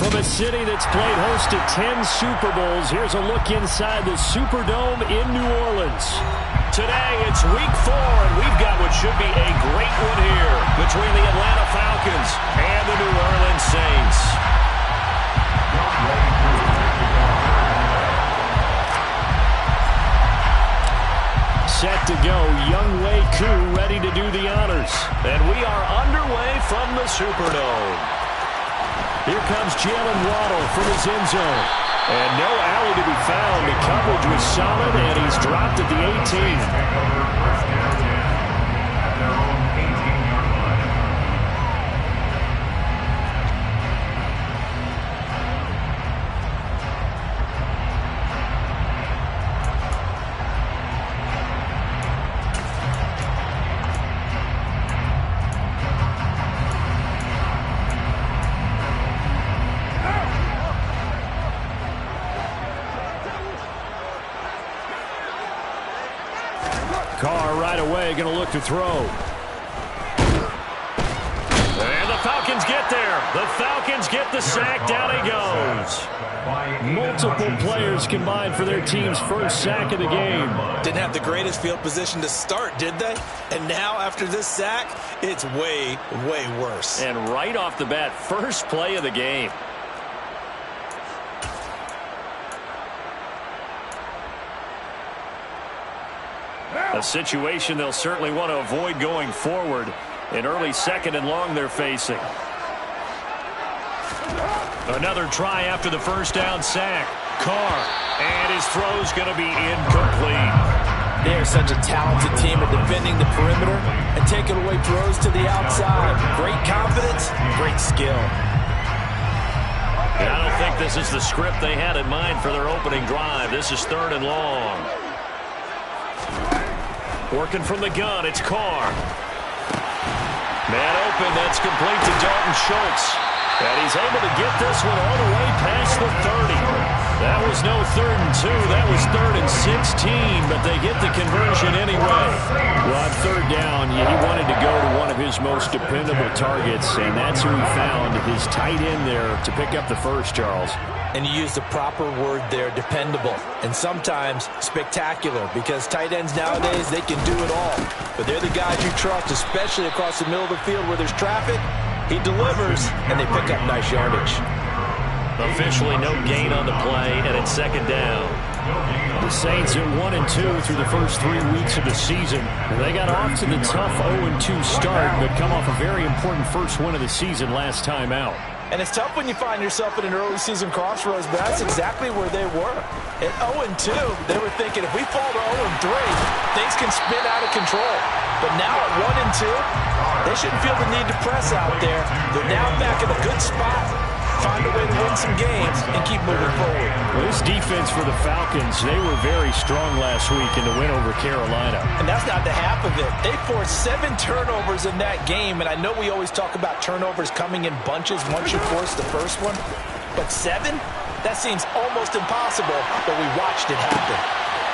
From a city that's played host to 10 Super Bowls, here's a look inside the Superdome in New Orleans. Today, it's Week 4, and we've got what should be a great one here between the Atlanta Falcons and the New Orleans Saints. Set to go, Wk4 ready to do the honors. And we are underway from the Superdome. Here comes Jalen Waddle from his end zone. And no alley to be found. The coverage was solid, and he's dropped at the 18. Carr right away going to look to throw. And the Falcons get there. The Falcons get the sack. Down he goes. Multiple players combined for their team's first sack of the game. Didn't have the greatest field position to start, did they? And now after this sack, it's way, way worse. And right off the bat, first play of the game. A situation they'll certainly want to avoid going forward. An early second and long they're facing. Another try after the first down sack. Carr, and his throw's going to be incomplete. They're such a talented team at defending the perimeter and taking away throws to the outside. Great confidence, great skill. And I don't think this is the script they had in mind for their opening drive. This is 3rd and long. Working from the gun, it's Carr. Man open, that's complete to Dalton Schultz. And he's able to get this one all the way past the 30. That was no 3rd and 2. That was 3rd and 16, but they get the conversion anyway. Well, on 3rd down, he wanted to go to one of his most dependable targets, and that's who he found, his tight end there, to pick up the first, Charles. And you use the proper word there, dependable, and sometimes spectacular, because tight ends nowadays, they can do it all. But they're the guys you trust, especially across the middle of the field where there's traffic. He delivers, and they pick up nice yardage. Officially no gain on the play, and it's 2nd down. The Saints are 1-2 through the first 3 weeks of the season. And they got off to the tough 0-2 start, but come off a very important first win of the season last time out. And it's tough when you find yourself in an early season crossroads, but that's exactly where they were. At 0-2, they were thinking if we fall to 0-3, things can spin out of control. But now at 1-2, they shouldn't feel the need to press out there. They're now back in a good spot, find a way to win some games, and keep moving forward. Well, this defense for the Falcons, they were very strong last week in the win over Carolina. And that's not the half of it. They forced 7 turnovers in that game, and I know we always talk about turnovers coming in bunches once you force the first one. But 7? That seems almost impossible, but we watched it happen.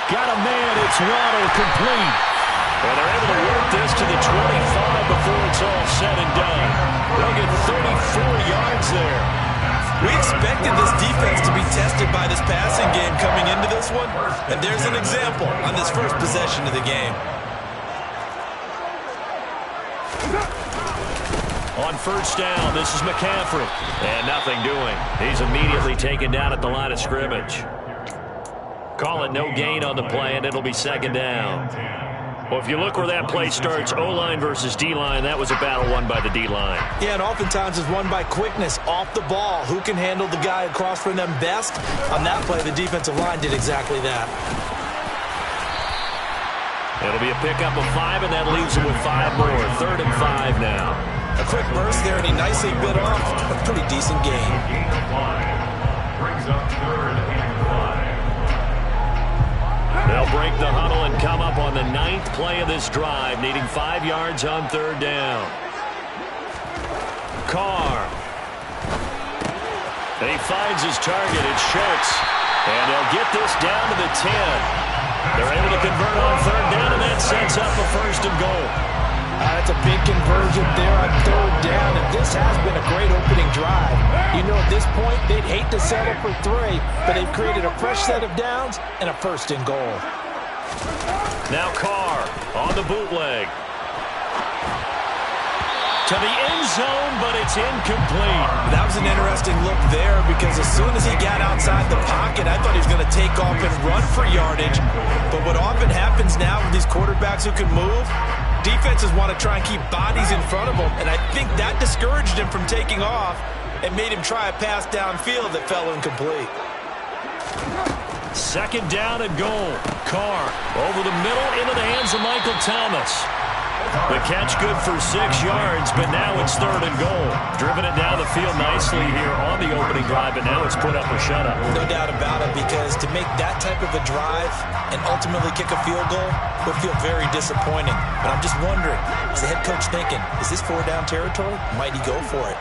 Got a man, it's Waddle, complete. And they're able to work this to the 25 before it's all said and done. They'll get 34 yards there. We expected this defense to be tested by this passing game coming into this one, and there's an example on this first possession of the game. On first down, this is McCaffrey. And nothing doing. He's immediately taken down at the line of scrimmage. Call it no gain on the play, and it'll be 2nd down. Well, if you look where that play starts, O-line versus D-line, that was a battle won by the D-line. Yeah, and oftentimes it's won by quickness off the ball. Who can handle the guy across from them best? On that play, the defensive line did exactly that. It'll be a pickup of 5, and that leaves them with 5 more. 3rd and 5 now. A quick burst there, and he nicely bit off a pretty decent gain. They'll break the huddle and come up on the 9th play of this drive, needing 5 yards on 3rd down. Carr. And he finds his target. It's Schultz. And they'll get this down to the 10. They're able to convert on 3rd down, and that sets up a 1st and goal. That's a big conversion there on third down, and this has been a great opening drive. You know, at this point, they'd hate to settle for 3, but they've created a fresh set of downs and a first and goal. Now Carr on the bootleg. To the end zone, but it's incomplete. That was an interesting look there because as soon as he got outside the pocket, I thought he was going to take off and run for yardage. But what often happens now with these quarterbacks who can move, defenses want to try and keep bodies in front of them, and I think that discouraged him from taking off and made him try a pass downfield that fell incomplete. Second down and goal. Carr over the middle into the hands of Michael Thomas. The catch good for 6 yards, but now it's third and goal. Driven it down the field nicely here on the opening drive, but now it's put up or shut up. No doubt about it, because to make that type of a drive and ultimately kick a field goal would feel very disappointing. But I'm just wondering, is the head coach thinking, is this 4-down territory? Might he go for it?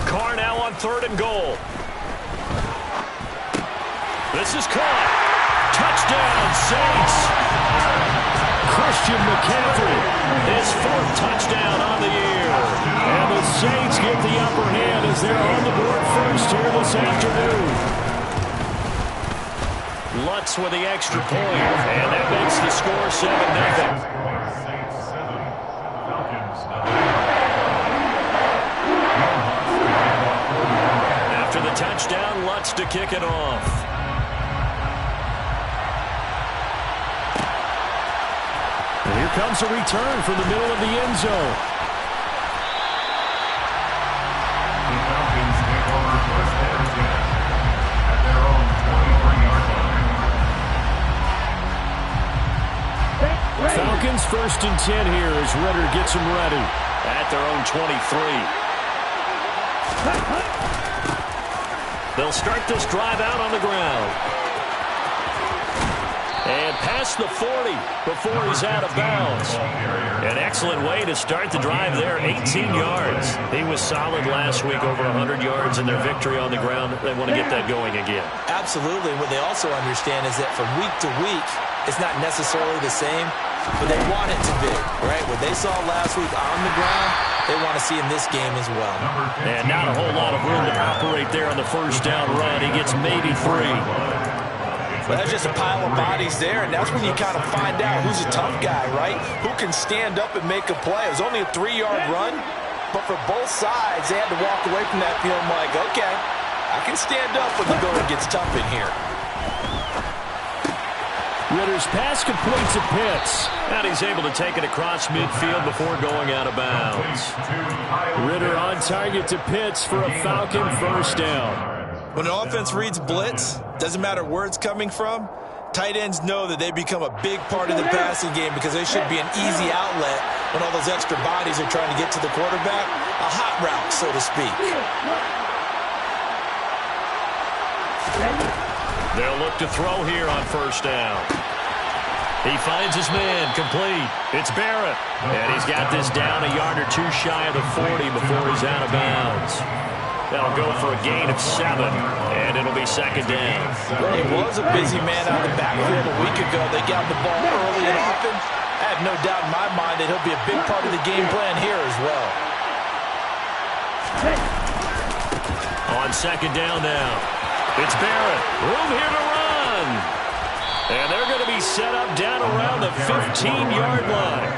Carr now on third and goal. This is caught. Touchdown, Saints. Christian McCaffrey, His 4th touchdown on the year. and the Saints get the upper hand as they're on the board first here this afternoon. Lutz with the extra point, and that makes the score 7-0. After the touchdown, Lutz to kick it off. And here comes a return from the middle of the end zone. The Falcons take over first and 10 at their own 23-yard line. Falcons first and 10 here as Ritter gets them ready. At their own 23. They'll start this drive out on the ground. And past the 40 before he's out of bounds. An excellent way to start the drive there, 18 yards. He was solid last week, over 100 yards in their victory on the ground. They want to get that going again. Absolutely. What they also understand is that from week to week, it's not necessarily the same, but they want it to be, right? What they saw last week on the ground, they want to see in this game as well. And not a whole lot of room to operate there on the first down run. He gets maybe 3. Well, that's just a pile of bodies there, and that's when you kind of find out who's a tough guy, right? Who can stand up and make a play. It was only a 3-yard run, but for both sides, they had to walk away from that feeling like, okay, I can stand up when the going gets tough in here. Ritter's pass complete to Pitts. And he's able to take it across midfield before going out of bounds. Ritter on target to Pitts for a Falcon first down. When an offense reads blitz, doesn't matter where it's coming from, tight ends know that they become a big part of the passing game because they should be an easy outlet when all those extra bodies are trying to get to the quarterback. A hot route, so to speak. They'll look to throw here on first down. He finds his man, complete. It's Barrett. And he's got this down a yard or 2 shy of the 40 before he's out of bounds. That'll go for a gain of 7, and it'll be second down. Well, he was a busy man out of the backfield a week ago. They got the ball early and often. I have no doubt in my mind that he'll be a big part of the game plan here as well. On second down now, it's Barrett. Room here to run. And they're going to be set up down around the 15-yard line.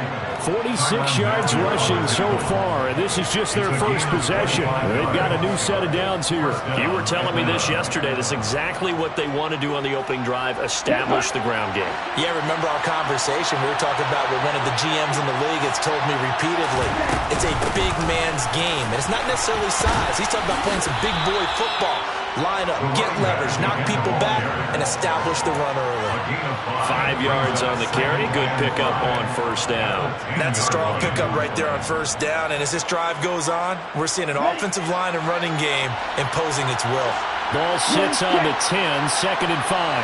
46 yards rushing so far, and this is just their first possession. They've got a new set of downs here. You were telling me this yesterday. This is exactly what they want to do on the opening drive, establish the ground game. Yeah, remember our conversation we were talking about with one of the GMs in the league has told me repeatedly, it's a big man's game, and it's not necessarily size. He's talking about playing some big boy football. Line up, get leverage, knock people back, and establish the run early. 5 yards on the carry. Good pickup on first down. That's a strong pickup right there on first down. And as this drive goes on, we're seeing an offensive line and running game imposing its will. Ball sits on the 10, second and 5.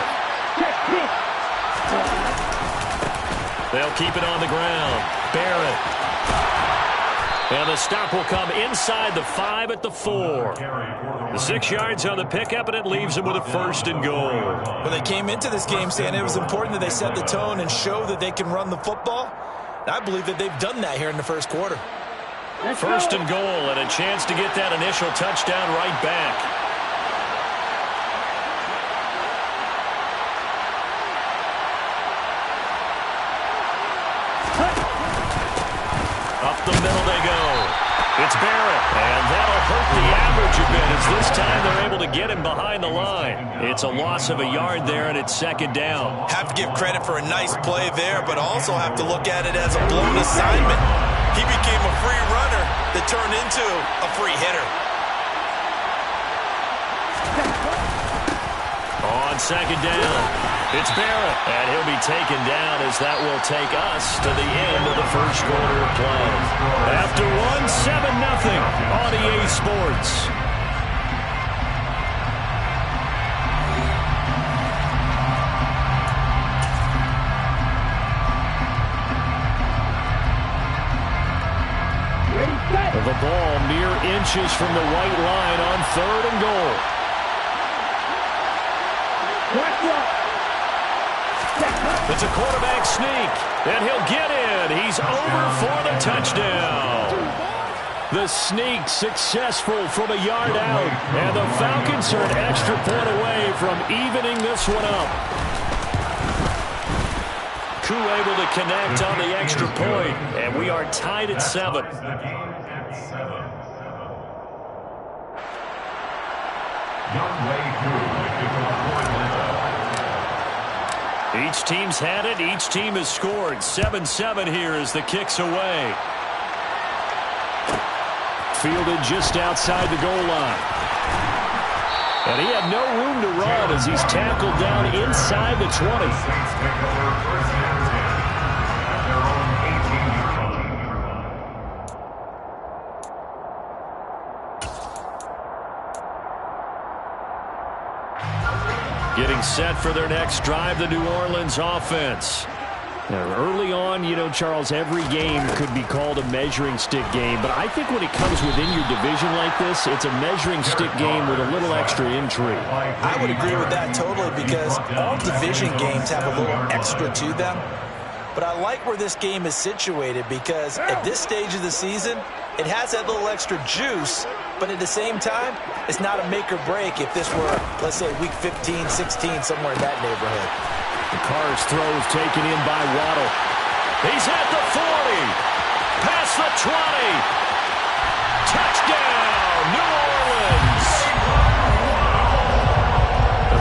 They'll keep it on the ground. Barrett. And the stop will come inside the 5 at the 4. The 6 yards on the pickup, and it leaves them with a 1st and goal. When they came into this game, Stan, it was important that they set the tone and show that they can run the football. I believe that they've done that here in the first quarter. 1st and goal, and a chance to get that initial touchdown right back. Up the middle they go. It's Barrett, and that'll hurt the average a bit as this time they're able to get him behind the line. It's a loss of a yard there, and it's 2nd down. Have to give credit for a nice play there, but also have to look at it as a blown assignment. He became a free runner that turned into a free hitter. On 2nd down, it's Barrett, and he'll be taken down as that will take us to the end of the first quarter of play. After one, 7-0 on EA Sports. The ball mere inches from the white line on 3rd and goal. It's a quarterback sneak, and he'll get in. He's over for the touchdown. The sneak successful from a yard out, and the Falcons are an extra point away from evening this one up. Koo able to connect on the extra point, and we are tied at 7. Each team's had it. Each team has scored. 7-7 here as the kick's away. Fielded just outside the goal line. And he had no room to run as he's tackled down inside the 20. Getting set for their next drive, the New Orleans offense. Now, early on, you know, Charles, every game could be called a measuring stick game. But I think when it comes within your division like this, it's a measuring stick game with a little extra intrigue. I would agree with that totally because all division games have a little extra to them. But I like where this game is situated because at this stage of the season, it has that little extra juice. But at the same time, it's not a make or break if this were, let's say, week 15, 16, somewhere in that neighborhood. The Carr's throw is taken in by Waddle. He's at the 40. Past the 20. Touchdown, New Orleans.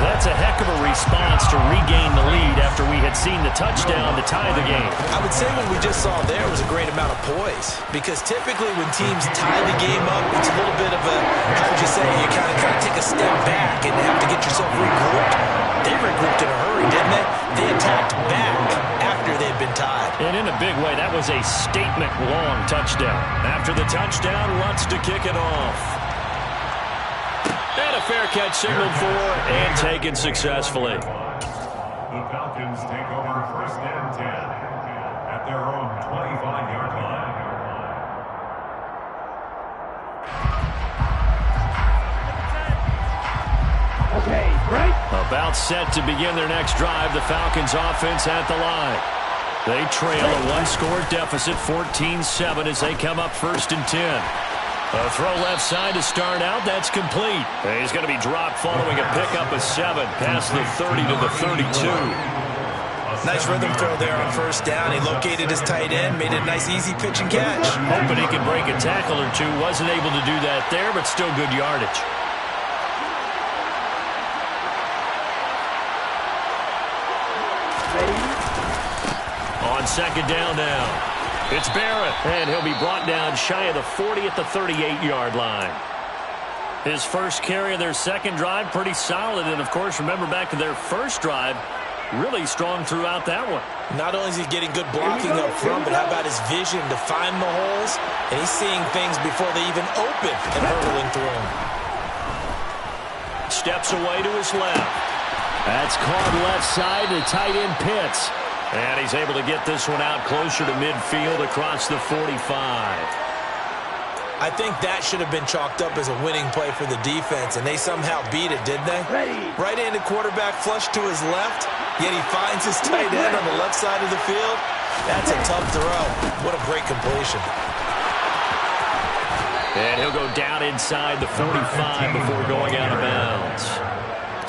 That's a heck of a response to regain the lead after we had seen the touchdown to tie the game. I would say what we just saw there was a great amount of poise because typically when teams tie the game up, it's a little bit of a, how would you say, you kind of take a step back and have to get yourself regrouped. They regrouped in a hurry, didn't they? They attacked back after they'd been tied. And in a big way, that was a statement-long touchdown. After the touchdown, Lutz to kick it off. And a fair catch signaled for and taken successfully. The Falcons take over 1st and 10 at their own 25-yard line. Okay, right? About set to begin their next drive, the Falcons offense at the line. They trail a one-score deficit, 14-7 as they come up 1st and 10. A throw left side to start out. That's complete. He's going to be dropped following a pickup of 7 past the 30 to the 32. Nice rhythm throw there on 1st down. He located his tight end, made it a nice easy pitch and catch. Hoping he could break a tackle or two. Wasn't able to do that there, but still good yardage. On 2nd down now. It's Barrett, and he'll be brought down shy of the 40 at the 38-yard line. His first carry of their second drive, pretty solid. And, of course, remember back to their first drive, really strong throughout that one. Not only is he getting good blocking up front, but how about his vision to find the holes? And he's seeing things before they even open and hurdling through them. Steps away to his left. That's caught left side to tight end Pitts. And he's able to get this one out closer to midfield across the 45. I think that should have been chalked up as a winning play for the defense, and they somehow beat it, didn't they? Right-handed quarterback flushed to his left, yet he finds his tight end on the left side of the field. That's a tough throw. What a great completion. And he'll go down inside the 45 before going out of bounds.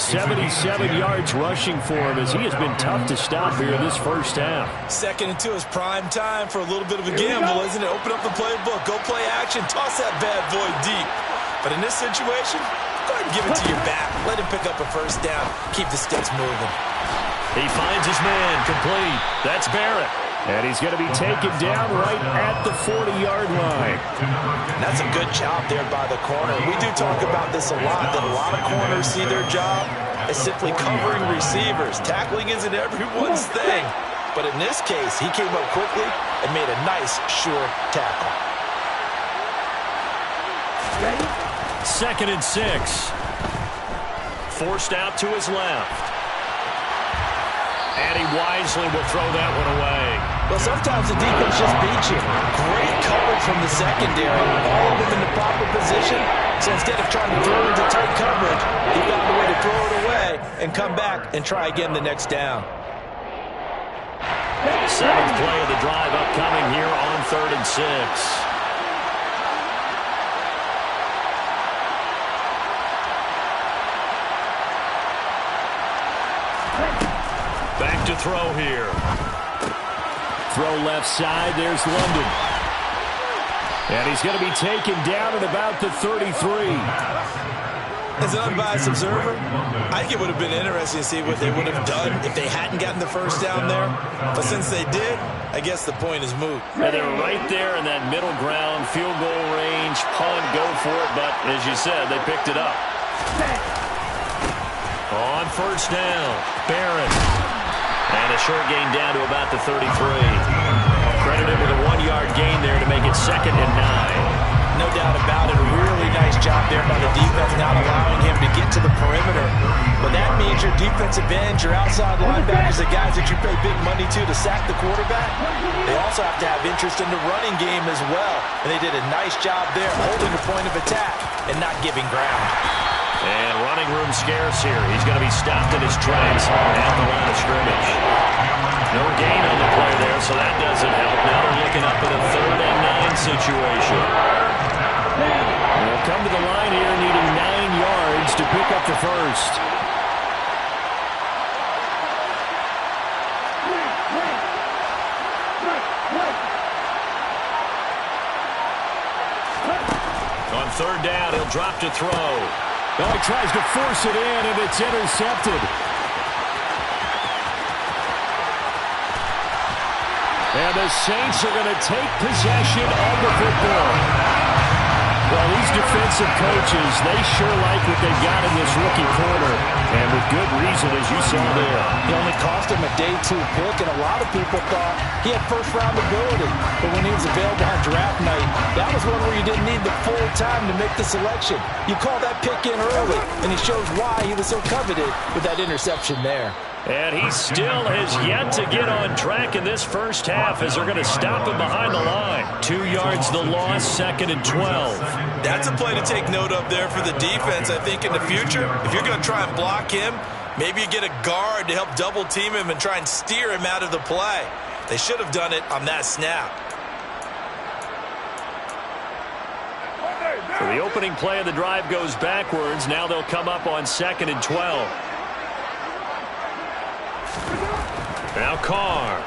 77 yards rushing for him as he has been tough to stop here in this first half. 2nd and 2 is prime time for a little bit of a gamble, isn't it? Open up the playbook, go play action, toss that bad boy deep. But in this situation, go ahead and give it to your back. Let him pick up a first down. Keep the sticks moving. He finds his man, complete. That's Barrett. And he's going to be taken down right at the 40-yard line. That's a good job there by the corner. We do talk about this a lot, that a lot of corners see their job as simply covering receivers. Tackling isn't everyone's thing. But in this case, he came up quickly and made a nice, sure tackle. 2nd and 6. Forced out to his left. And he wisely will throw that one away. Well, sometimes the defense just beats you. Great coverage from the secondary. All of them in the proper position. So instead of trying to throw into tight coverage, he found a way to throw it away and come back and try again the next down. 7th play of the drive upcoming here on 3rd and 6. Back to throw here. Throw left side. There's London. And he's going to be taken down at about the 33. As an unbiased observer, I think it would have been interesting to see what they would have done if they hadn't gotten the first down there. But since they did, I guess the point is moot. And they were right there in that middle ground, field goal range, punt, go for it. But as you said, they picked it up. On first down, Barrett. And a short gain down to about the 33. Credited with a 1-yard gain there to make it 2nd and 9. No doubt about it. A really nice job there by the defense, not allowing him to get to the perimeter. But that means your defensive ends, your outside linebackers, the guys that you pay big money to sack the quarterback, they also have to have interest in the running game as well. And they did a nice job there holding the point of attack and not giving ground. And running room scarce here. He's going to be stopped in his tracks at the line of scrimmage. No gain on the play there, so that doesn't help. Now they're looking up at a 3rd and 9 situation. They'll come to the line here needing 9 yards to pick up the first. On 3rd down, he'll drop to throw. Oh, he tries to force it in, and it's intercepted. And the Saints are going to take possession of the football. Well, these defensive coaches, they sure like what they've got in this rookie corner. And with good reason, as you saw there. He only cost him a day 2 pick, and a lot of people thought he had first-round ability. But when he was available on draft night, that was one where you didn't need the full time to make the selection. You call that pick in early, and he shows why he was so coveted with that interception there. And he still has yet to get on track in this first half as they're going to stop him behind the line. 2 yards the loss, 2nd and 12. That's a play to take note of there for the defense. I think in the future, if you're going to try and block him, maybe you get a guard to help double team him and try and steer him out of the play. They should have done it on that snap. So the opening play of the drive goes backwards. Now they'll come up on 2nd and 12. Now Carr.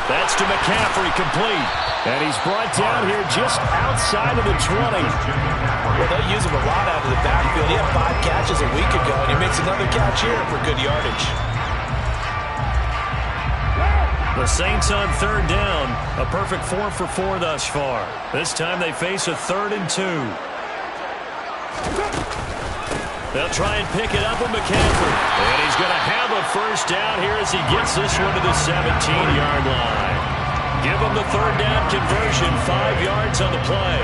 That's to McCaffrey, complete. And he's brought down here just outside of the 20. Well, they'll use him a lot out of the backfield. He had 5 catches a week ago, and he makes another catch here for good yardage. The Saints on 3rd down. A perfect 4 for 4 thus far. This time they face a 3rd and 2. They'll try and pick it up with McCaffrey. And he's going to have a first down here as he gets this one to the 17-yard line. Give him the 3rd down conversion, 5 yards on the play.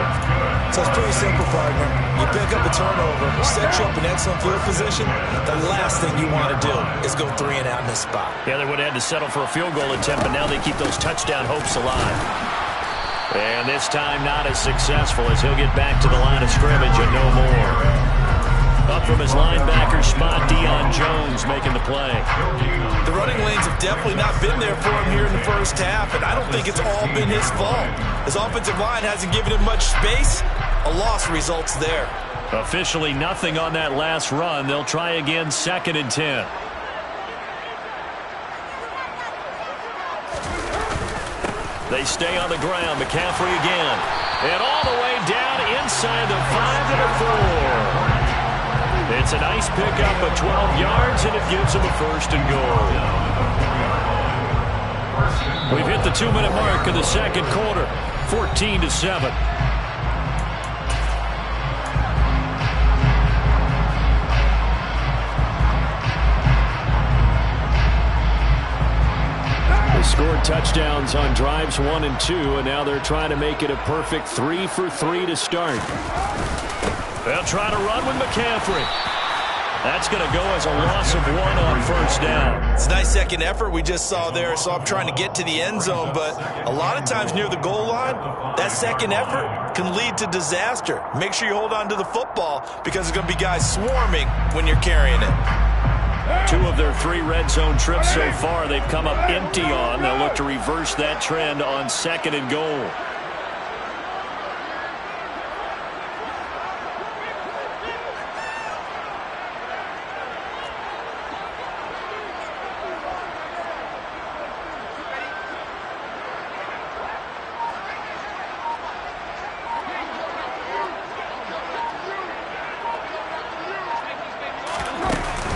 So it's pretty simple, partner. You pick up a turnover, set you up in excellent field position. The last thing you want to do is go 3 and out in this spot. Yeah, they would have had to settle for a field goal attempt, but now they keep those touchdown hopes alive. And this time not as successful as he'll get back to the line of scrimmage and no more. Up from his linebacker spot, Deion Jones making the play. The running lanes have definitely not been there for him here in the first half, and I don't think it's all been his fault. His offensive line hasn't given him much space. A loss results there. Officially nothing on that last run. They'll try again, 2nd and 10. They stay on the ground. McCaffrey again. And all the way down inside the 5 to the 4. It's a nice pickup of 12 yards, and it gives him a 1st and goal. We've hit the 2-minute mark of the second quarter, 14-7. They scored touchdowns on drives 1 and 2, and now they're trying to make it a perfect 3 for 3 to start. They'll try to run with McCaffrey. That's going to go as a loss of 1 on 1st down. It's a nice second effort we just saw there, so I'm trying to get to the end zone, but a lot of times near the goal line, that second effort can lead to disaster. Make sure you hold on to the football because there's going to be guys swarming when you're carrying it. 2 of their 3 red zone trips so far they've come up empty on. They'll look to reverse that trend on 2nd and goal.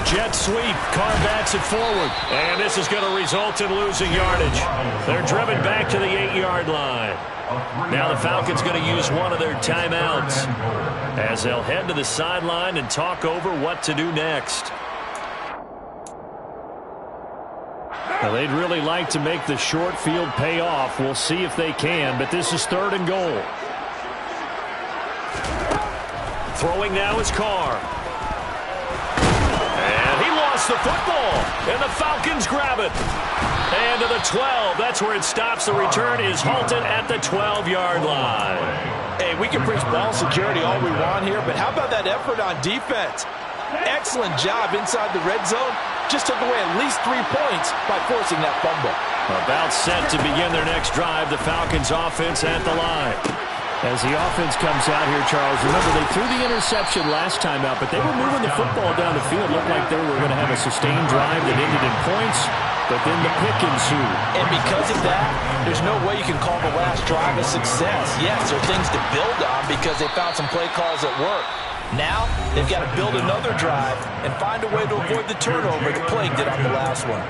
Jet sweep. Carr bats it forward. And this is going to result in losing yardage. They're driven back to the 8-yard line. Now the Falcons going to use one of their timeouts as they'll head to the sideline and talk over what to do next. Now they'd really like to make the short field pay off. We'll see if they can, but this is 3rd and goal. Throwing now is Carr. The football, and the Falcons grab it. And to the 12. That's where it stops. The return is halted at the 12-yard line. Hey, we can preach ball security all we want here, but how about that effort on defense? Excellent job inside the red zone. Just took away at least 3 points by forcing that fumble. About set to begin their next drive. The Falcons offense at the line. As the offense comes out here, Charles, remember they threw the interception last time out, but they were moving the football down the field. Looked like they were going to have a sustained drive that ended in points, but then the pick ensued. And because of that, there's no way you can call the last drive a success. Yes, there are things to build on because they found some play calls that work. Now, they've got to build another drive and find a way to avoid the turnover the Plague did on the last one.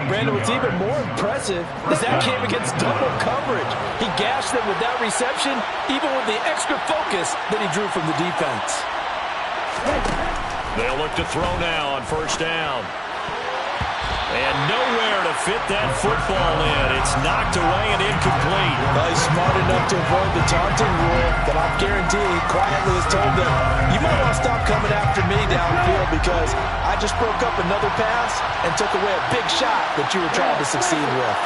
Brandon, what's even more impressive is that came against double coverage. He gashed them with that reception, even with the extra focus that he drew from the defense. They'll look to throw now on 1st down. And nowhere to fit that football in. It's knocked away and incomplete. Well, he's smart enough to avoid the taunting rule, but I guarantee he quietly has told them, you might want to stop coming after me downfield because I just broke up another pass and took away a big shot that you were trying to succeed with.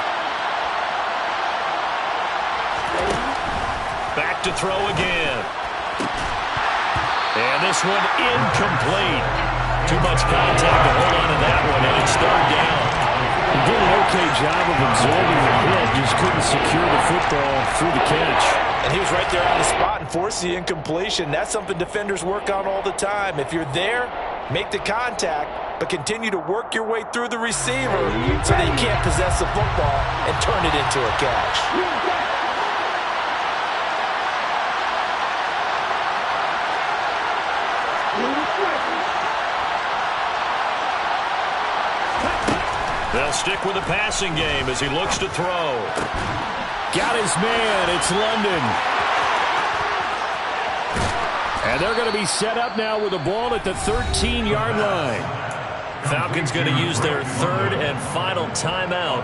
Back to throw again. And this one incomplete. Too much contact to hold on to that one, and it's 3rd down. He did an okay job of absorbing the hit, just couldn't secure the football through the catch. And he was right there on the spot and forced the incompletion. That's something defenders work on all the time. If you're there, make the contact, but continue to work your way through the receiver so that he can't possess the football and turn it into a catch. They'll stick with the passing game as he looks to throw. Got his man. It's London. And they're going to be set up now with the ball at the 13-yard line. Falcons going to use their 3rd and final timeout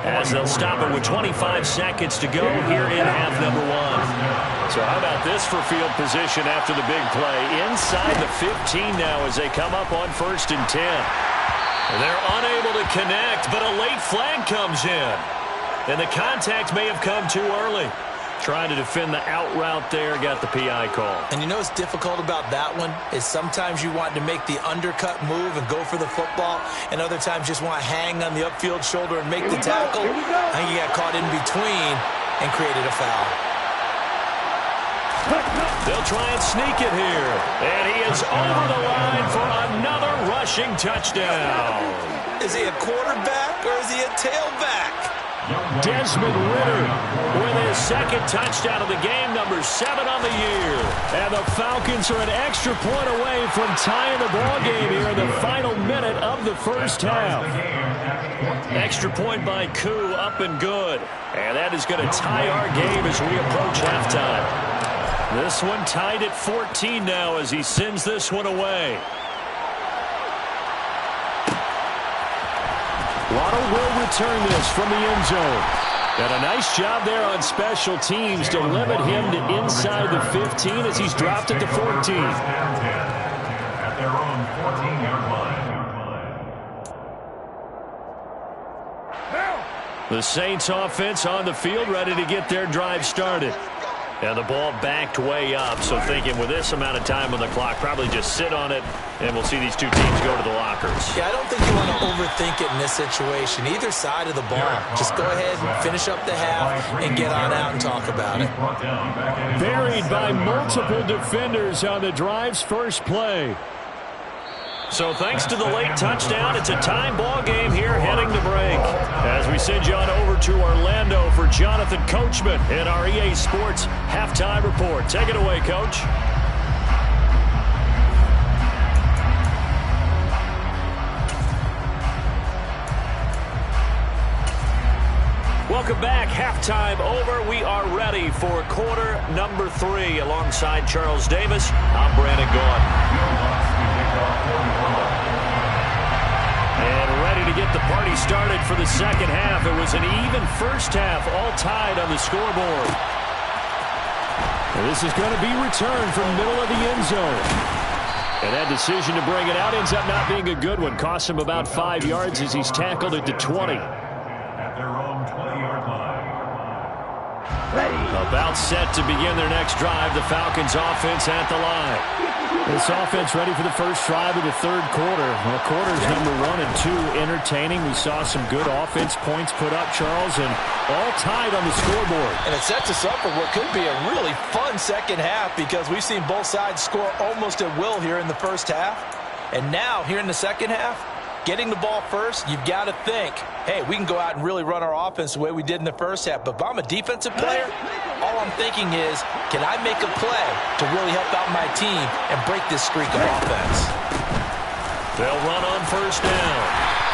as they'll stop it with 25 seconds to go here in half number 1. So how about this for field position after the big play? Inside the 15 now as they come up on 1st and 10. They're unable to connect, but a late flag comes in. And the contact may have come too early. Trying to defend the out route there, got the PI call. And you know what's difficult about that one is sometimes you want to make the undercut move and go for the football, and other times just want to hang on the upfield shoulder and make the tackle. I think he got caught in between and created a foul. They'll try and sneak it here. And he is over the line for another rushing touchdown. Is he a quarterback or is he a tailback? Desmond Ridder with his second touchdown of the game, number 7 on the year. And the Falcons are an extra point away from tying the ball game here in the final minute of the first half. Extra point by Koo, up and good. And that is going to tie our game as we approach halftime. This one tied at 14 now as he sends this one away. Waddle will return this from the end zone. And a nice job there on special teams to limit him to inside the 15 as he's dropped at the 14. At their own 14-yard line. The Saints offense on the field, ready to get their drive started. And the ball backed way up, so thinking with this amount of time on the clock, probably just sit on it, and we'll see these two teams go to the lockers. Yeah, I don't think you want to overthink it in this situation. Either side of the ball. Just go ahead and finish up the half and get on out and talk about it. Buried by multiple defenders on the drive's first play. So thanks to the late touchdown, it's a time ball game here heading to break. As we send you on over to Orlando for Jonathan Coachman in our EA Sports Halftime Report. Take it away, Coach. Welcome back. Halftime over. We are ready for quarter number 3. Alongside Charles Davis, I'm Brandon Gaudin. And ready to get the party started for the second half. It was an even first half, all tied on the scoreboard. And this is going to be returned from middle of the end zone. And that decision to bring it out ends up not being a good one. Costs him about 5 yards as he's tackled at the 20. At their own 20-yard line. About set to begin their next drive. The Falcons offense at the line. This offense ready for the first drive of the third quarter. Well, quarters number 1 and 2 entertaining. We saw some good offense points put up, Charles, and all tied on the scoreboard. And it sets us up for what could be a really fun second half because we've seen both sides score almost at will here in the first half. And now, here in the second half, getting the ball first, you've got to think, hey, we can go out and really run our offense the way we did in the first half. But if I'm a defensive player, all I'm thinking is, can I make a play to really help out my team and break this streak of offense? They'll run on first down.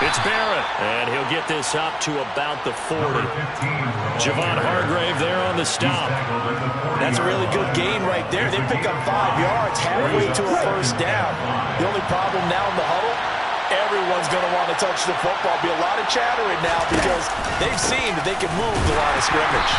It's Barrett, and he'll get this up to about the 40. Javon Hargrave there on the stop. That's a really good gain right there. They pick up 5 yards halfway to a first down. The only problem now in the huddle, everyone's going to want to touch the football. Be a lot of chattering now because they've seen that they can move the line of scrimmage.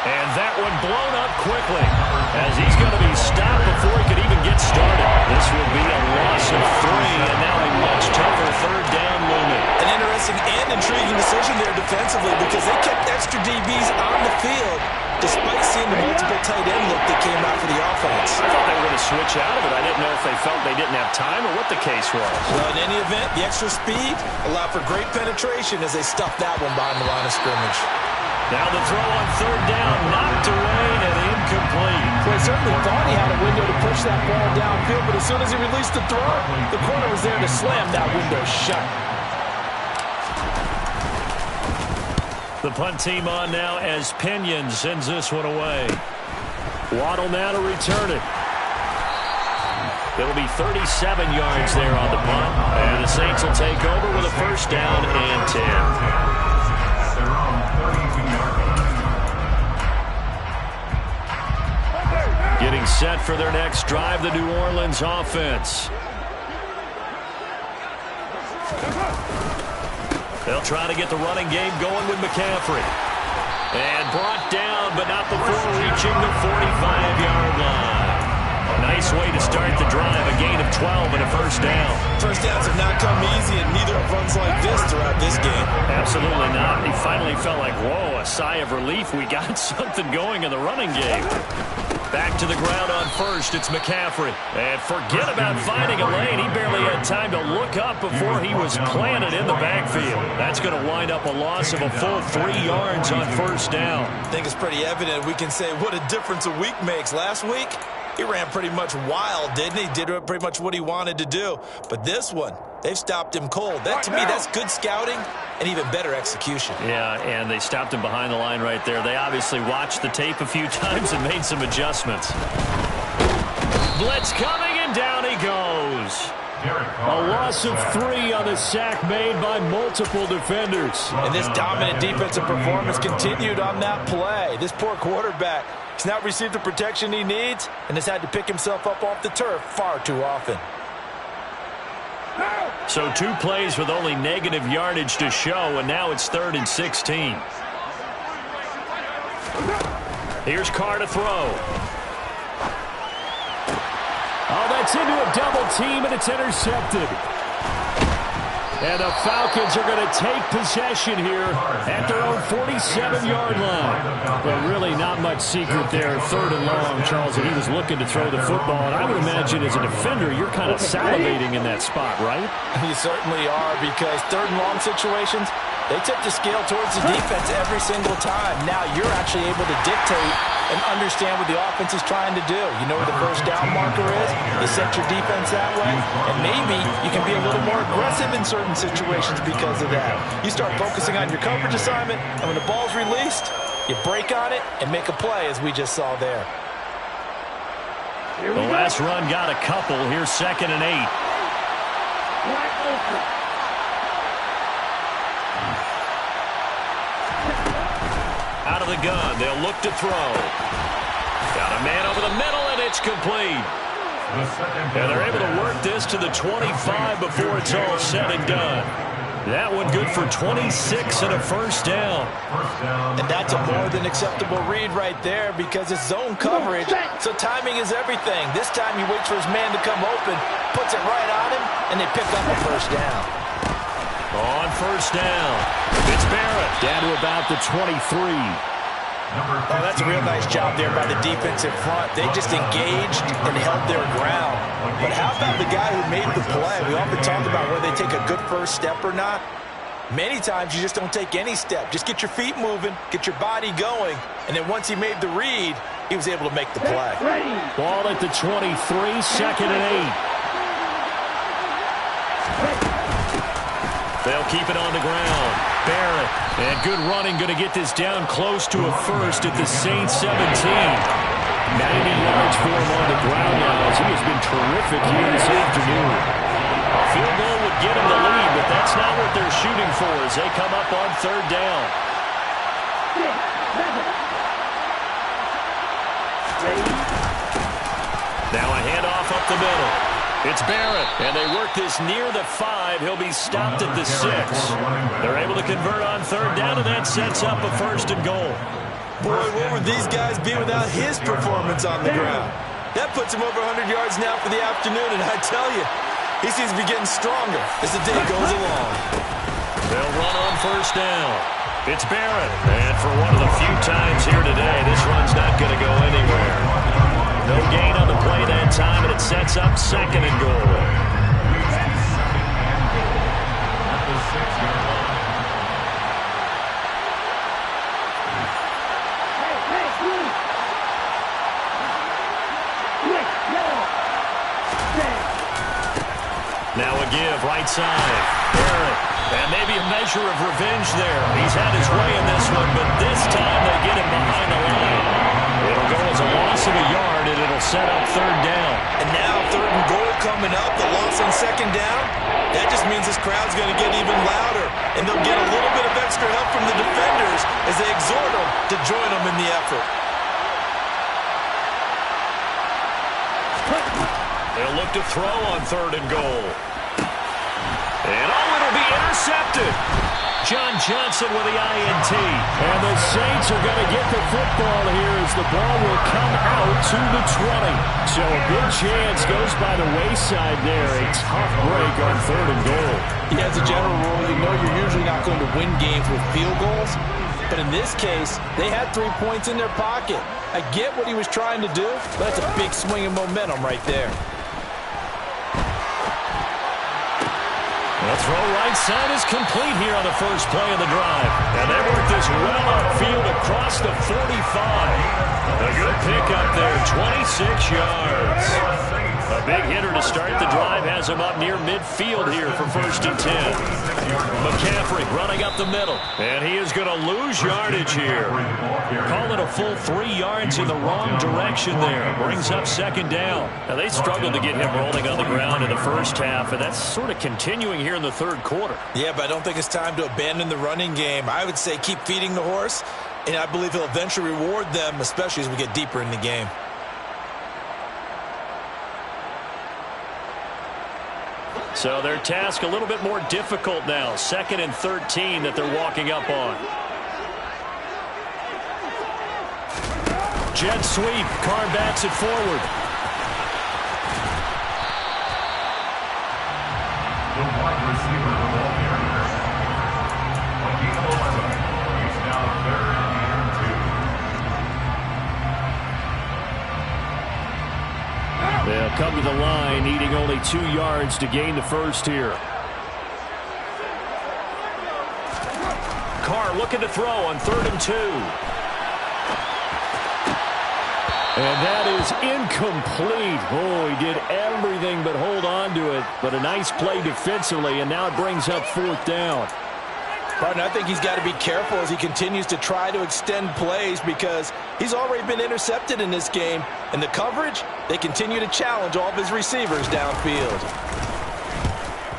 And that one blown up quickly as he's going to be stopped before he could even get started. This will be a loss of 3, and now a much tougher third down looming. An interesting and intriguing decision there defensively because they kept extra DBs on the field despite seeing the multiple tight end look that came out for the offense. I thought they were going to switch out of it. I didn't know if they felt they didn't have time or what the case was. Well, in any event, the extra speed allowed for great penetration as they stuffed that one behind the line of scrimmage. Now the throw on third down, knocked away and incomplete. Well, he certainly thought he had a window to push that ball downfield, but as soon as he released the throw, the corner was there to slam that window shut. The punt team on now as Pinion sends this one away. Waddle now to return it. It'll be 37 yards there on the punt. And the Saints will take over with a first down and 10. Getting set for their next drive, the New Orleans offense. They'll try to get the running game going with McCaffrey. And brought down, but not before reaching the 45-yard line. Nice way to start the drive, a gain of 12 and a first down. First downs have not come easy, and neither have runs like this throughout this game. Absolutely not. He finally felt like, whoa, a sigh of relief. We got something going in the running game. Back to the ground on first, it's McCaffrey. And forget about finding a lane. He barely had time to look up before he was planted in the backfield. That's going to wind up a loss of a full 3 yards on first down. I think it's pretty evident we can say what a difference a week makes. Last week, he ran pretty much wild, didn't he? Did pretty much what he wanted to do. But this one, they've stopped him cold. That, to me, that's good scouting and even better execution. Yeah, and they stopped him behind the line right there. They obviously watched the tape a few times and made some adjustments. Blitz coming, and down he goes. A loss of 3 on the sack made by multiple defenders. And this dominant defensive performance continued on that play. This poor quarterback has not received the protection he needs and has had to pick himself up off the turf far too often. So 2 plays with only negative yardage to show, and now it's 3rd and 16. Here's Carr to throw. Oh, that's into a double team, and it's intercepted. And the Falcons are going to take possession here at their own 47-yard line. But really not much secret there. 3rd and long, Charles, and he was looking to throw the football. And I would imagine as a defender, you're kind of salivating in that spot, right? You certainly are, because 3rd and long situations, they tip the scale towards the defense every single time. Now you're actually able to dictate and understand what the offense is trying to do. You know where the first down marker is. You set your defense that way, and maybe you can be a little more aggressive in certain situations because of that. You start focusing on your coverage assignment, and when the ball's released, you break on it and make a play, as we just saw there. The last run got a couple. Here's 2nd and 8. Out of the gun, they'll look to throw. Got a man over the middle, and it's complete. And they're able to work this to the 25 before it's all said and done. That one good for 26 and a first down. And that's a more than acceptable read right there, because it's zone coverage, so timing is everything. This time he waits for his man to come open, puts it right on him, and they pick up a first down. On first down, it's Barrett down to about the 23. Oh, that's a real nice job there by the defense in front. They just engaged and held their ground. But how about the guy who made the play? We often talk about whether they take a good first step or not. Many times you just don't take any step. Just get your feet moving, get your body going, and then once he made the read, he was able to make the play. Ball at the 23, 2nd and 8. They'll keep it on the ground. Barrett, and good running, going to get this down close to a first at the Saints 17. 90 yards for him on the ground now, as he has been terrific here this afternoon. A field goal would get him the lead, but that's not what they're shooting for as they come up on 3rd down. Now a handoff up the middle. It's Barrett, and they work this near the 5. He'll be stopped at the 6. They're able to convert on 3rd down, and that sets up a 1st and goal. Boy, what would these guys be without his performance on the ground? That puts him over 100 yards now for the afternoon, and I tell you, he seems to be getting stronger as the day goes along. They'll run on 1st down. It's Barrett, and for one of the few times here today, this run's not going to go anywhere. No gain on the play that time, and it sets up 2nd and goal. Now a give, right side. Barrett, and maybe a measure of revenge there. He's had his way in this one, but this time they get him behind the line. It'll go as a loss of a yard, and it'll set up 3rd down. And now 3rd and goal coming up, the loss on 2nd down. That just means this crowd's going to get even louder, and they'll get a little bit of extra help from the defenders as they exhort them to join them in the effort. They'll look to throw on 3rd and goal. And oh, it'll be intercepted. John Johnson with the INT. And the Saints are going to get the football here as the ball will come out to the 20. So a big chance goes by the wayside there. A tough break on 3rd and goal. Yeah, as a general rule, you know you're usually not going to win games with field goals. But in this case, they had 3 points in their pocket. I get what he was trying to do, but that's a big swing of momentum right there. The throw right side is complete here on the first play of the drive. And they work this well upfield across the 45. A good pickup there, 26 yards. A big hitter to start the drive has him up near midfield here for 1st and 10. McCaffrey running up the middle. And he is going to lose yardage here. Call it a full 3 yards in the wrong direction there. Brings up 2nd down. Now they struggled to get him rolling on the ground in the first half, and that's sort of continuing here in the 3rd quarter. Yeah, but I don't think it's time to abandon the running game. I would say keep feeding the horse, and I believe he'll eventually reward them, especially as we get deeper in the game. So their task a little bit more difficult now. 2nd and 13 that they're walking up on. Jet sweep. Carr backs it forward. The wide receiver of the ball carrier. On the 11, he's now 3rd and 2. They'll come to the line, needing only 2 yards to gain the first here. Carr looking to throw on 3rd and 2. And that is incomplete. Oh, he did everything but hold on to it. But a nice play defensively, and now it brings up 4th down. Partner, I think he's got to be careful as he continues to try to extend plays because he's already been intercepted in this game. And the coverage, they continue to challenge all of his receivers downfield.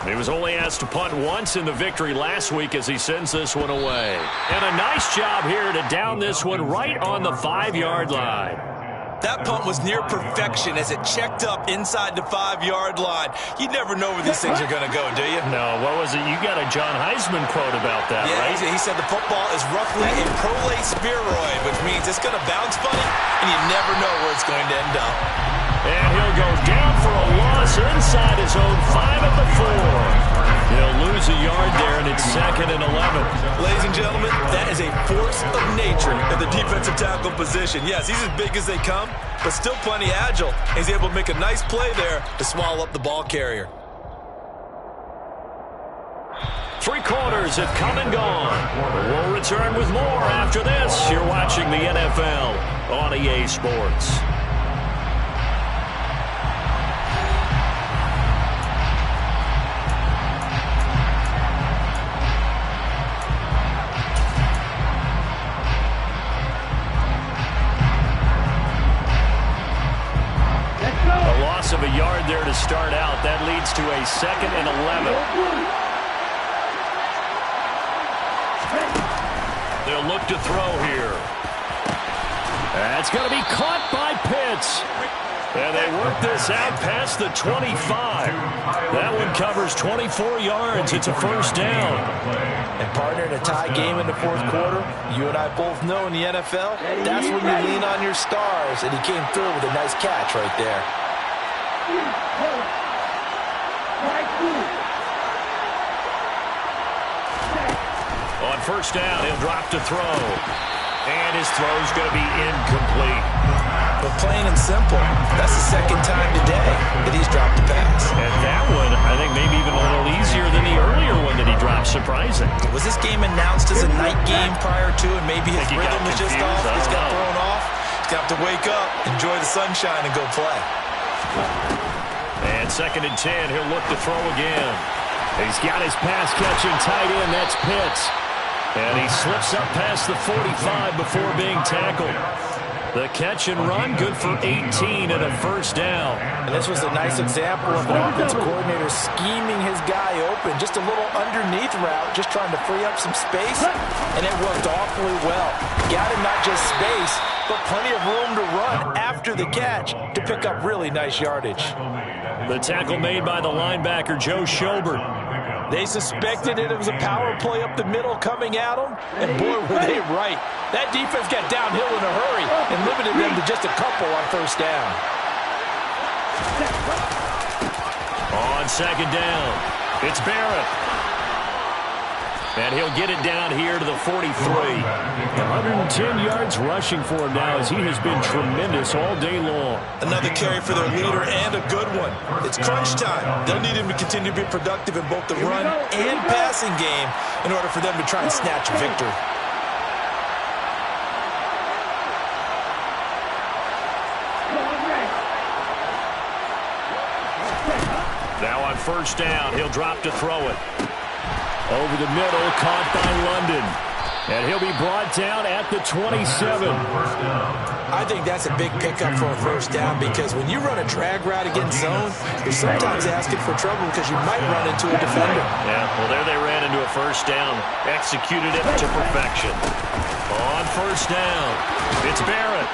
He was only asked to punt once in the victory last week as he sends this one away. And a nice job here to down this one right on the 5-yard line. That punt was near perfection as it checked up inside the 5-yard line. You never know where these things are going to go, do you? No, what was it? You got a John Heisman quote about that, yeah, right? He said the football is roughly a prolate spheroid, which means it's going to bounce funny, and you never know where it's going to end up. And he'll go down for a loss inside his own 5 at the 4. He'll lose a yard there, and it's 2nd and 11. Ladies and gentlemen, that is a force of nature in the defensive tackle position. Yes, he's as big as they come, but still plenty agile. He's able to make a nice play there to swallow up the ball carrier. 3 quarters have come and gone. We'll return with more after this. You're watching the NFL on EA Sports. Of a yard there to start out. That leads to a 2nd and 11. They'll look to throw here. That's going to be caught by Pitts. And they work this out past the 25. That one covers 24 yards. It's a 1st down. And partner, in a tie game in the 4th quarter, you and I both know in the NFL, that's when you lean on your stars. And he came through with a nice catch right there. On 1st down, he'll drop to throw. And his throw's going to be incomplete. But plain and simple, that's the 2nd time today that he's dropped a pass. And that one, I think maybe even a little easier than the earlier one that he dropped. Surprising. Was this game announced as a night game prior to, and maybe his rhythm was just off? He's got thrown off. He's got to wake up, enjoy the sunshine, and go play. And 2nd and 10, he'll look to throw again. He's got his pass-catching tight end. That's Pitts. And he slips up past the 45 before being tackled. The catch and run, good for 18 and a 1st down. And this was a nice example of an offensive coordinator scheming his guy open. Just a little underneath route, just trying to free up some space. And it worked awfully well. Got him not just space, but plenty of room to run after the catch to pick up really nice yardage. The tackle made by the linebacker, Joe Schobert. They suspected it was a power play up the middle coming at them, and boy, were they right. That defense got downhill in a hurry and limited them to just a couple on first down. On second down, it's Barrett. And he'll get it down here to the 43. 110 yards rushing for him now as he has been tremendous all day long. Another carry for their leader and a good one. It's crunch time. They'll need him to continue to be productive in both the run and passing game in order for them to try and snatch a victory. Now on first down, he'll drop to throw it. Over the middle, caught by London. And he'll be brought down at the 27. I think that's a big pickup for a first down because when you run a drag route against zone, you're sometimes asking for trouble because you might run into a defender. Yeah, well, there they ran into a first down. Executed it to perfection. On first down, it's Barrett.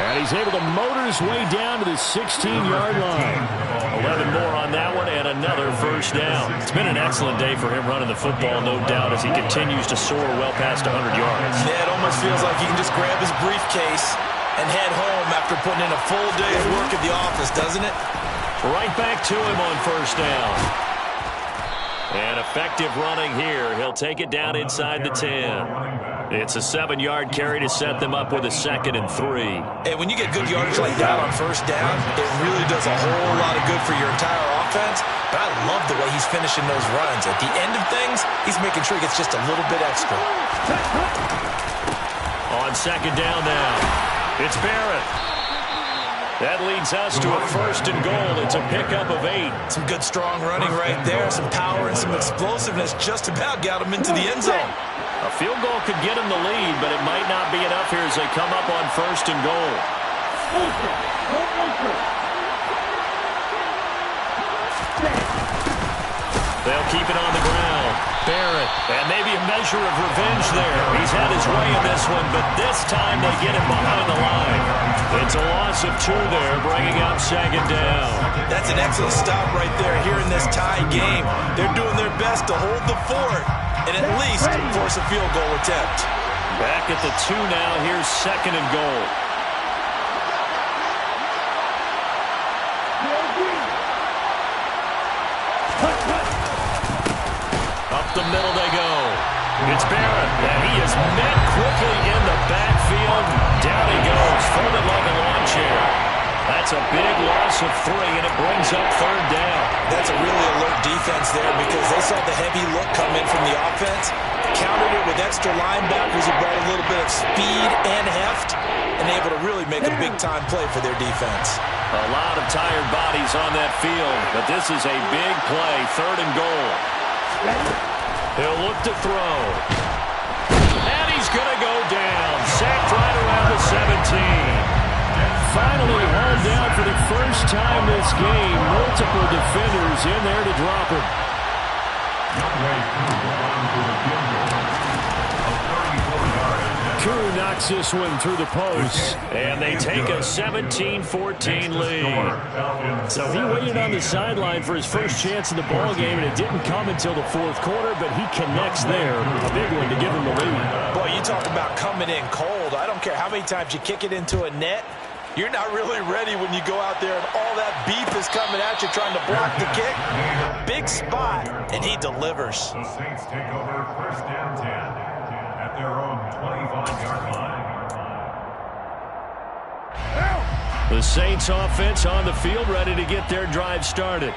And he's able to motor his way down to the 16-yard line. 11 more on that one and another first down. It's been an excellent day for him running the football, no doubt, as he continues to soar well past 100 yards. Yeah, it almost feels like he can just grab his briefcase and head home after putting in a full day of work at the office, doesn't it? Right back to him on first down. And effective running here. He'll take it down inside the 10. It's a 7-yard carry to set them up with a 2nd and 3. And when you get good yardage like that on first down, it really does a whole lot of good for your entire offense. But I love the way he's finishing those runs. At the end of things, he's making sure he gets just a little bit extra. On second down now, it's Barrett. That leads us to a 1st and goal. It's a pickup of 8. Some good strong running right there. Some power and some explosiveness just about got him into the end zone. A field goal could get him the lead, but it might not be enough here as they come up on 1st and goal. They'll keep it on the ground. Barrett, and maybe a measure of revenge there. He's had his way in this one, but this time they get him behind the line. It's a loss of 2 there, bringing up 2nd down. That's an excellent stop right there here in this tie game. They're doing their best to hold the fort and at least force a field goal attempt. Back at the 2 now. Here's 2nd and goal. Up the middle they go. It's Barrett, and he is met quickly in the backfield. Down he goes, folded like a lawn chair. That's a big loss of 3, and it brings up 3rd down. That's a really alert defense there because they saw the heavy look come in from the offense, countered it with extra linebackers who brought a little bit of speed and heft, and able to really make a big-time play for their defense. A lot of tired bodies on that field, but this is a big play, 3rd and goal. He'll look to throw. And he's going to go down. Sacked right around the 17. Finally hauled down for the first time this game. Multiple defenders in there to drop him. Koo knocks this one through the post, and they take a 17-14 lead. So he waited on the sideline for his first chance in the ballgame, and it didn't come until the 4th quarter, but he connects there. A big one to give him the lead. Boy, you talk about coming in cold. I don't care how many times you kick it into a net. You're not really ready when you go out there and all that beef is coming at you trying to block the kick. Big spot, and he delivers. The Saints take over 1st and 10 at their own 25-yard line. The Saints offense on the field ready to get their drive started.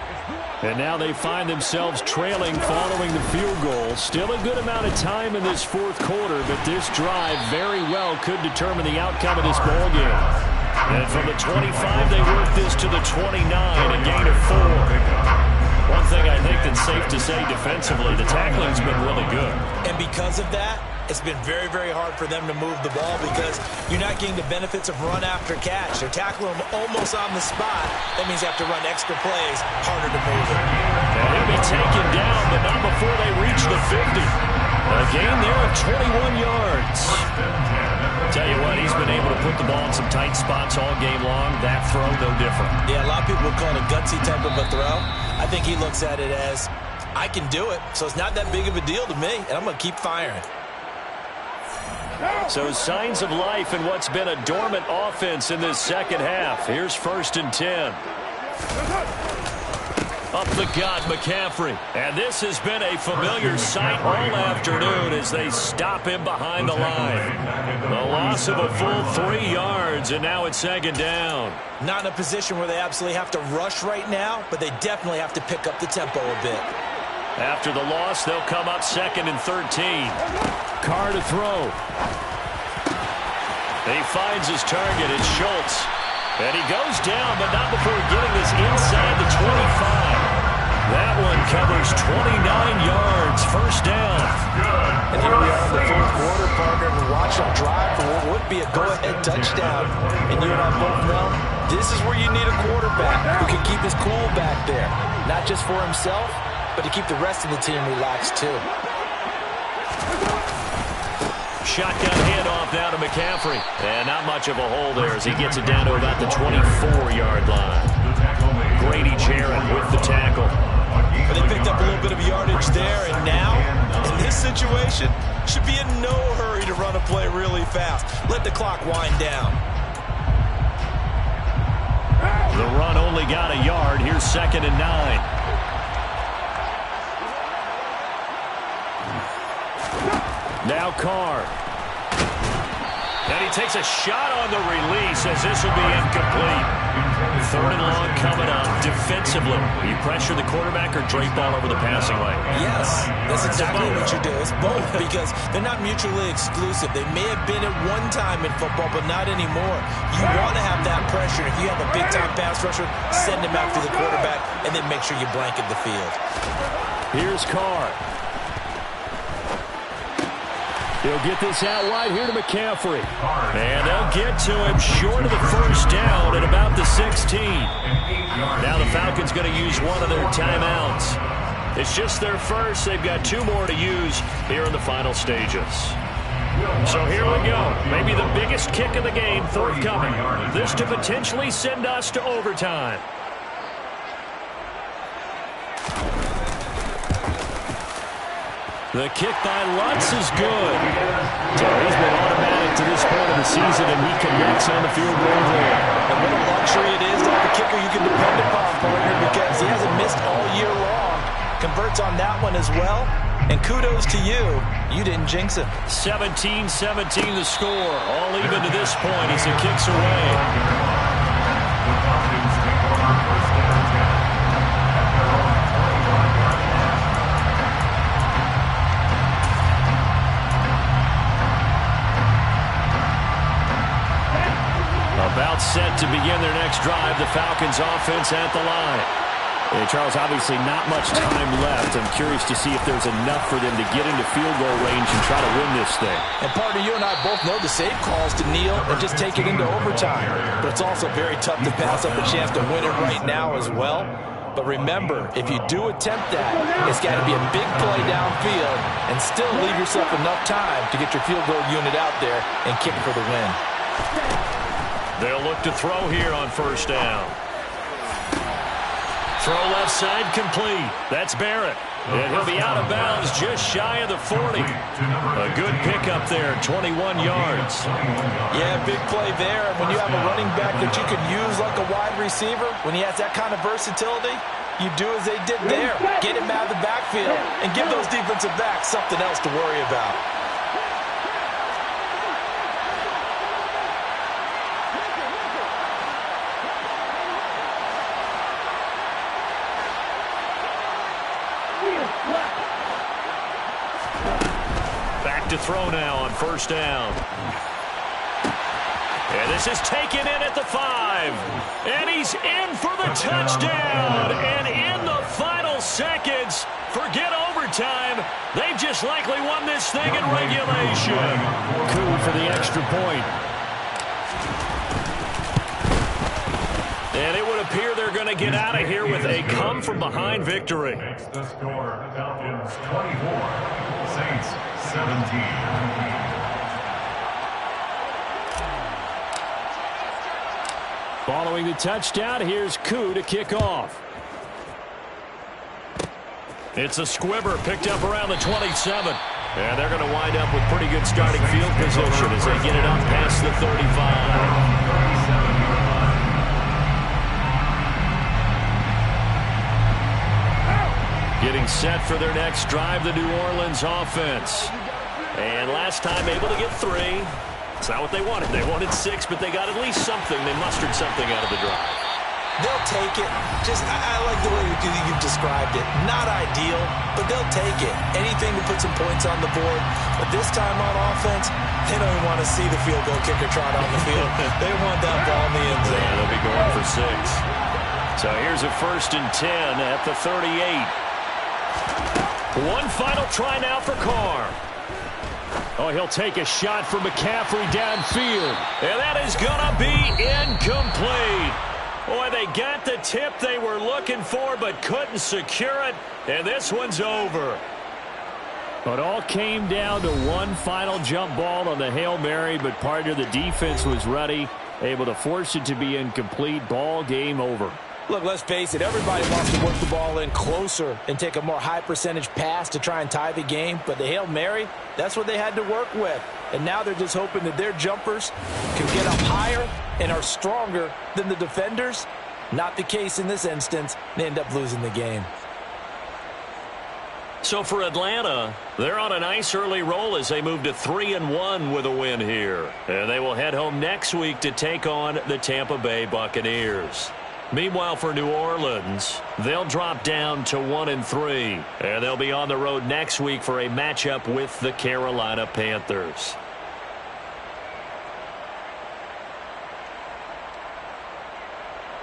And now they find themselves trailing following the field goal. Still a good amount of time in this 4th quarter, but this drive very well could determine the outcome of this ball game. And from the 25, they work this to the 29, a gain of 4. One thing I think that's safe to say defensively, the tackling's been really good. And because of that, it's been very, very hard for them to move the ball because you're not getting the benefits of run after catch. They're tackling them almost on the spot. That means you have to run extra plays, harder to move it. And he'll be taken down, but not before they reach the 50. A gain there of 21 yards. Tell you what, he's been able to put the ball in some tight spots all game long. That throw, no different. Yeah, a lot of people would call it a gutsy type of a throw. I think he looks at it as I can do it, so it's not that big of a deal to me, and I'm going to keep firing. So signs of life in what's been a dormant offense in this second half. Here's 1st and 10. Up the gut, McCaffrey. And this has been a familiar sight all afternoon as they stop him behind the line. The loss of a full 3 yards, and now it's 2nd down. Not in a position where they absolutely have to rush right now, but they definitely have to pick up the tempo a bit. After the loss, they'll come up 2nd and 13. Carr to throw. He finds his target. It's Schultz. And he goes down, but not before getting this inside the 25. That one covers 29 yards. 1st down. And here we are in the 4th quarter, partner, and watch them drive for what would be a go-ahead touchdown. And you and I both know this is where you need a quarterback who can keep his cool back there. Not just for himself, but to keep the rest of the team relaxed too. Shotgun handoff now to McCaffrey. And not much of a hole there as he gets it down to about the 24-yard line. Grady Jarrett with the tackle. But they picked up a little bit of yardage there, and now, in this situation, should be in no hurry to run a play really fast. Let the clock wind down. The run only got a yard. Here's 2nd and 9. Now Carr. And he takes a shot on the release as this will be incomplete. 3rd and long coming up. Defensively, you pressure the quarterback or drape all over the passing lane? Yes, that's exactly what you do. It's both because they're not mutually exclusive. They may have been at one time in football, but not anymore. You want to have that pressure. If you have a big-time pass rusher, send him after the quarterback and then make sure you blanket the field. Here's Carr. He'll get this out wide here to McCaffrey. And they'll get to him short of the 1st down at about the 16. Now the Falcons going to use one of their timeouts. It's just their first. They've got 2 more to use here in the final stages. So here we go. Maybe the biggest kick of the game forthcoming. This to potentially send us to overtime. The kick by Lutz is good. So he's been automatic to this point of the season, and he connects on the field goal there. And what a luxury it is to have a kicker you can depend upon, partner, because he hasn't missed all year long. Converts on that one as well. And kudos to you. You didn't jinx it. 17-17 the score. All even to this point as it kicks away. About set to begin their next drive. The Falcons offense at the line. Hey, Charles, obviously not much time left. I'm curious to see if there's enough for them to get into field goal range and try to win this thing. And partner, you and I both know the safe calls to kneel and just take it into overtime. But it's also very tough to pass up a chance to win it right now as well. But remember, if you do attempt that, it's got to be a big play downfield and still leave yourself enough time to get your field goal unit out there and kick for the win. They'll look to throw here on 1st down. Throw left side complete. That's Barrett. And he'll be out of bounds just shy of the 40. A good pickup there, 21 yards. Yeah, big play there. And when you have a running back that you can use like a wide receiver, when he has that kind of versatility, you do as they did there. Get him out of the backfield and give those defensive backs something else to worry about. Back to throw now on 1st down. And this is taken in at the 5. And he's in for the touchdown. And in the final seconds, forget overtime. They've just likely won this thing in regulation. Coup for the extra point. And it would appear they're going to get out of here with a come-from-behind victory. Makes the score, Falcons 24, Saints 17. Following the touchdown, here's Coup to kick off. It's a squibber picked up around the 27. And they're going to wind up with pretty good starting field position as they get it up past the 35. Getting set for their next drive, the New Orleans offense. And last time able to get 3. It's not what they wanted. They wanted 6, but they got at least something. They mustered something out of the drive. They'll take it. I like the way you've described it. Not ideal, but they'll take it. Anything to put some points on the board. But this time on offense, they don't even want to see the field goal kicker trot on the field. They want that ball in the end zone. Yeah, they'll be going for 6. So here's a 1st and 10 at the 38. One final try now for Carr. Oh, he'll take a shot for McCaffrey downfield. And that is going to be incomplete. Boy, they got the tip they were looking for but couldn't secure it. And this one's over. It all came down to one final jump ball on the Hail Mary, but part of the defense was ready, able to force it to be incomplete. Ball game over. Look, let's face it, everybody wants to work the ball in closer and take a more high percentage pass to try and tie the game. But the Hail Mary, that's what they had to work with. And now they're just hoping that their jumpers can get up higher and are stronger than the defenders. Not the case in this instance. They end up losing the game. So for Atlanta, they're on a nice early roll as they move to 3-1 with a win here. And they will head home next week to take on the Tampa Bay Buccaneers. Meanwhile, for New Orleans, they'll drop down to 1-3. And they'll be on the road next week for a matchup with the Carolina Panthers.